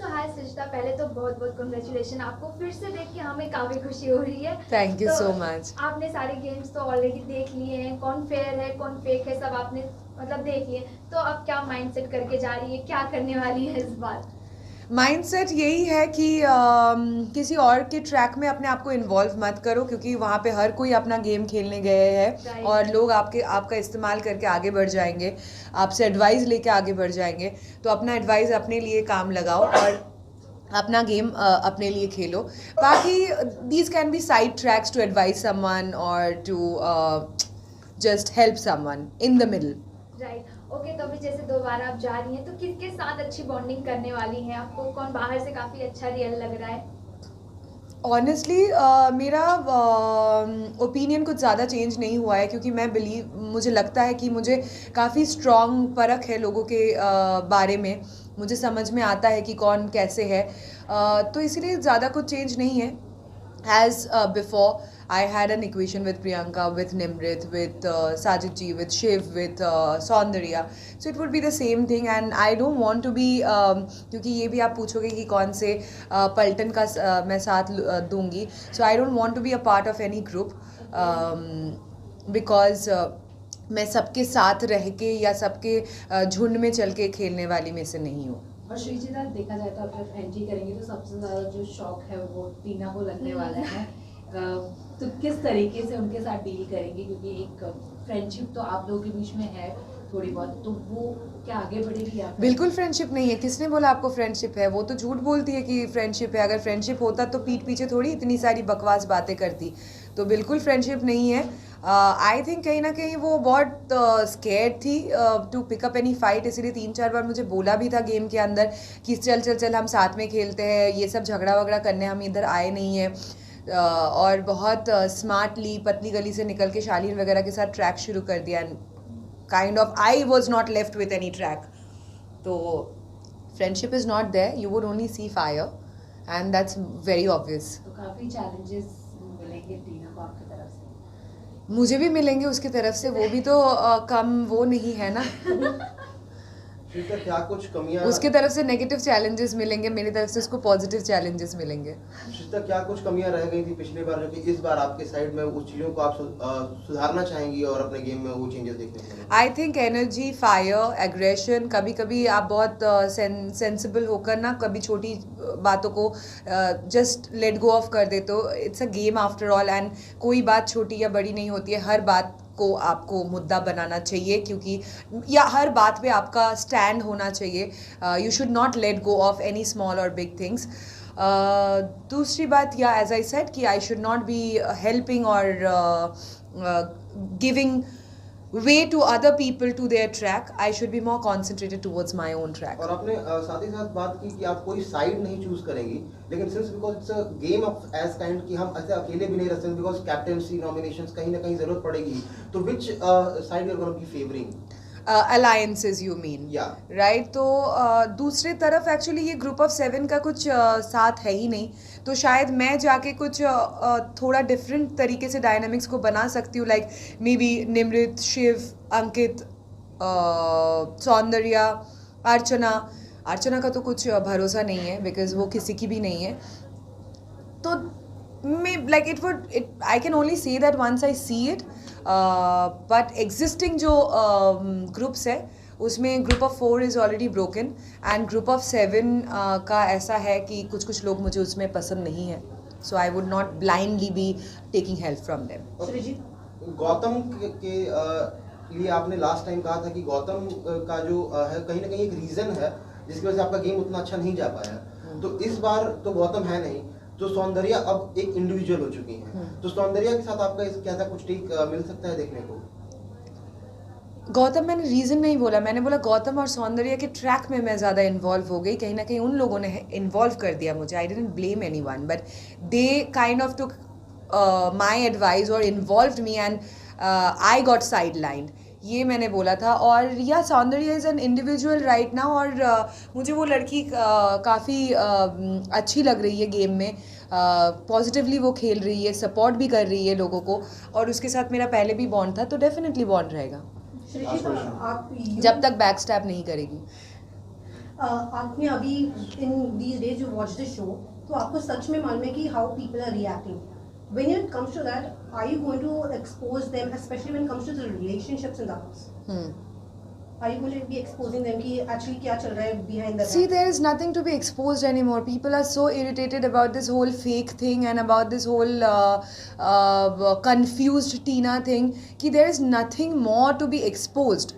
तो हाय सृष्टा, पहले तो बहुत बहुत कॉन्ग्रेचुलेशन, आपको फिर से देख के हमें काफ़ी खुशी हो रही है। थैंक यू तो सो मच। आपने सारे गेम्स तो ऑलरेडी देख लिए हैं, कौन फेयर है कौन फेक है सब आपने मतलब देख लिए, तो अब क्या माइंडसेट करके जा रही है, क्या करने वाली है इस बार? माइंडसेट यही है कि किसी और के ट्रैक में अपने आप को इन्वॉल्व मत करो, क्योंकि वहाँ पे हर कोई अपना गेम खेलने गए हैं और लोग आपका इस्तेमाल करके आगे बढ़ जाएंगे, आपसे एडवाइस लेके आगे बढ़ जाएंगे। तो अपना एडवाइस अपने लिए काम लगाओ और अपना गेम अपने लिए खेलो। बाकी these can be side tracks to advice someone और to just help someone in the middle. Right, okay. तो अभी जैसे दोबारा आप जा रही हैं, तो किसके साथ अच्छी बॉन्डिंग करने वाली हैं? आपको कौन बाहर से काफ़ी अच्छा रियल लग रहा है? ऑनेस्टली मेरा ओपिनियन कुछ ज़्यादा चेंज नहीं हुआ है, क्योंकि मुझे लगता है कि मुझे काफ़ी स्ट्रॉन्ग परख है लोगों के बारे में। मुझे समझ में आता है कि कौन कैसे है, तो इसीलिए ज़्यादा कुछ चेंज नहीं है। As before, I had an equation with Priyanka, with Nimrit, with Sajid ji, with Shiv, with Saundarya. So it would be the same thing, and I don't want to be क्योंकि ये भी आप पूछोगे कि कौन से पलटन का मैं साथ दूंगी. So I don't want to be a part of any group because मैं सबके साथ रह के या सबके झुंड में चल के खेलने वाली में से नहीं हूँ. और श्रीजिता, देखा जाए तो आप जब एंट्री करेंगे तो सबसे ज़्यादा जो शौक है वो टीना को लगने वाला है। तो किस तरीके से उनके साथ डील करेंगे, क्योंकि एक फ्रेंडशिप तो आप लोगों के बीच में है थोड़ी बहुत, तो वो क्या आगे बढ़ेगी? आप बिल्कुल फ्रेंडशिप नहीं है। किसने बोला आपको फ्रेंडशिप है? वो तो झूठ बोलती है कि फ्रेंडशिप है। अगर फ्रेंडशिप होता तो पीठ पीछे थोड़ी इतनी सारी बकवास बातें करती। तो बिल्कुल फ्रेंडशिप नहीं है। आई थिंक कहीं ना कहीं वो बहुत स्केर्ड थी टू पिकअप एनी फाइट, इसीलिए 3-4 बार मुझे बोला भी था गेम के अंदर कि चल चल चल हम साथ में खेलते हैं, ये सब झगड़ा वगड़ा करने हम इधर आए नहीं हैं। और बहुत स्मार्टली पतली गली से निकल के शालीन वगैरह के साथ ट्रैक शुरू कर दिया। Kind of I was not left with any track. तो friendship is not there, you would only see fire and that's very obvious. तो काफ़ी चैलेंजेस मिलेंगे टीना को आपकी तरफ से? मुझे भी मिलेंगे उसकी तरफ से, वो भी तो कम वो नहीं है ना। क्या कुछ कमियां उसकी तरफ से नेगेटिव चैलेंजेस मिलेंगे, मेरी तरफ से उसको पॉजिटिव चैलेंजेस मिलेंगे। क्या कुछ कमियां रह गई थी पिछली बार जो कि इस बार आपके साइड में उस चीज़ों को आप सुधारना चाहेंगी और अपने गेम में वो चेंजेस देखने को मिलेंगे? I think energy, fire, aggression, कभी कभी आप बहुत सेंसिबल होकर ना कभी छोटी बातों को जस्ट लेट गो ऑफ कर देते हो। It's a game after all, and कोई बात छोटी या बड़ी नहीं होती है। हर बात को आपको मुद्दा बनाना चाहिए, क्योंकि या हर बात पे आपका स्टैंड होना चाहिए। You should not let go of any small और बिग थिंग्स। दूसरी बात, या एज आई सेड कि I should not be helping और giving way to other people to their track. I should be more concentrated towards my own track. और आपने साथ ही साथ बात की कि आप कोई साइड नहीं चूज करेंगी, लेकिन since because it's a game of as kind कि हम ऐसे अकेले भी नहीं रह सकते, बिकॉज कैप्टेंसी नॉमिनेशंस कहीं ना कहीं जरूरत पड़ेगी, तो which side you are gonna be favouring? Alliances you mean? Right. तो दूसरे तरफ एक्चुअली ये ग्रुप ऑफ 7 का कुछ साथ है ही नहीं, तो शायद मैं जाके कुछ थोड़ा डिफरेंट तरीके से डायनामिक्स को बना सकती हूँ। Like maybe Nimrit, Shiv, Ankit, Soundarya, Archana का तो कुछ भरोसा नहीं है बिकॉज वो किसी की भी नहीं है। तो like I can only say that once I see it, but existing जो groups है उसमें group of 4 is already broken and group of 7 का ऐसा है कि कुछ लोग मुझे उसमें पसंद नहीं है, so I would not blindly be taking help from them. Gautam के लिए आपने लास्ट टाइम कहा था कि गौतम का जो है कहीं ना कहीं एक रीजन है जिसकी वजह से आपका गेम उतना अच्छा नहीं जा पाया, तो इस बार तो गौतम है नहीं, तो सौंदर्या अब एक इंडिविजुअल हो चुकी हैं, तो सौंदर्या के साथ आपका क्या था कुछ टेक मिल सकता है देखने को? गौतम, मैंने रीज़न नहीं बोला, मैंने बोला गौतम और सौंदर्या के ट्रैक में मैं ज़्यादा इन्वॉल्व हो गई। कहीं ना कहीं उन लोगों ने इन्वॉल्व कर दिया मुझे। I didn't blame anyone, but they kind of took my advice और involved me and I got sidelined, ये मैंने बोला था। और या Soundarya is an individual right now, और मुझे वो लड़की काफ़ी अच्छी लग रही है गेम में। पॉजिटिवली वो खेल रही है, सपोर्ट भी कर रही है लोगों को, और उसके साथ मेरा पहले भी बॉन्ड था, तो डेफिनेटली बॉन्ड रहेगा आप जब तक बैक स्टैप नहीं करेगी। आपने अभी in these watched the show, तो आपको सच में मालूम है कि how people are reacting. When it comes to that, are you going to expose them, especially when it comes to the relationships in the house? Are you going to be exposing them कि actually क्या चल रहा है behind the See, back? there is nothing to be exposed anymore. People are so irritated about this whole fake thing and about this whole confused Tina thing कि there is nothing more to be exposed.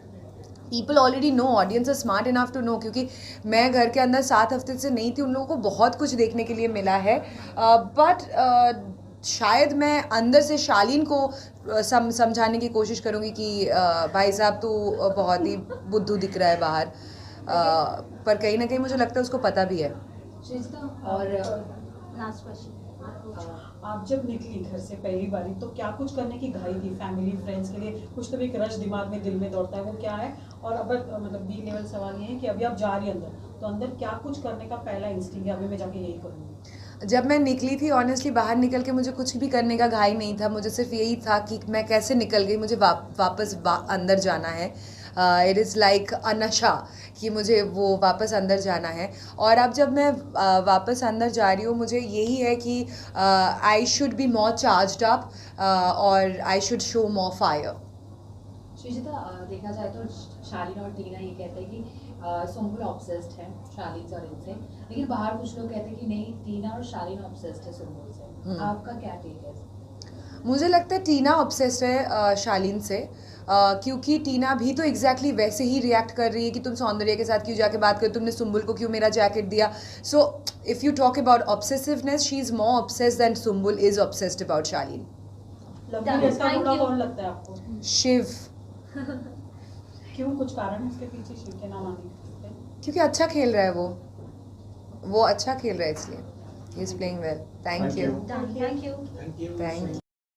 People already know, audience are smart enough to know, क्योंकि मैं घर के अंदर 7 हफ्ते से नहीं थी, उन लोगों को बहुत कुछ देखने के लिए मिला है. बट शायद मैं अंदर से शालीन को समझाने की कोशिश करूँगी कि भाई साहब तू बहुत ही बुद्धू दिख रहा है बाहर. पर कहीं ना कहीं मुझे लगता है उसको पता भी है. श्रीजिता, और लास्ट क्वेश्चन. आप जब निकली घर से पहली बारी तो क्या कुछ करने की घाई थी फैमिली फ्रेंड्स के लिए? कुछ तो भी एक रश दिमाग में दिल में दौड़ता है, वो क्या है? और अब मतलब बी लेवल सवाल ये है कि अभी आप जा रही अंदर, तो अंदर क्या कुछ करने का पहला इंस्टिंक्ट है अभी मैं जाके यही करूँगी? जब मैं निकली थी ऑनेस्टली बाहर निकल के मुझे कुछ भी करने का घाई नहीं था. मुझे सिर्फ यही था कि मैं कैसे निकल गई, मुझे वापस अंदर जाना है. इट इज़ लाइक अ नशा कि मुझे वो वापस अंदर जाना है. और अब जब मैं वापस अंदर जा रही हूँ, मुझे यही है कि I should be more charged up और I should show more fire. Sreejita, देखा जाए तो शालीन और टीना ये कहते हैं कि सुम्बुल ऑब्सेस्ड है शालीन और इनसे, लेकिन बाहर कुछ लोग कहते हैं कि नहीं, टीना और शालीन ऑब्सेस्ड है सुम्बुल से. आपका क्या टेक है? मुझे लगता है टीना ऑब्सेस्ड है शालीन से, क्योंकि टीना भी तो एग्जैक्टली वैसे ही रिएक्ट कर रही है कि तुम सौंदर्य के साथ क्यों जाके बात कर, तुमने सुम्बुल को क्यों मेरा जैकेट दिया. So if you talk about obsessiveness, she is more obsessed than Sumbul is obsessed about Shalin. Lovely जैसा बुरा कौन लगता है आपको? शिव. क्यों, कुछ कारण है उसके पीछे शिव के नाम आने के? क्योंकि अच्छा खेल रहा है वो अच्छा खेल रहा है इसलिए. He is playing well. Thank you. Done. Thank you. Thank you. Thank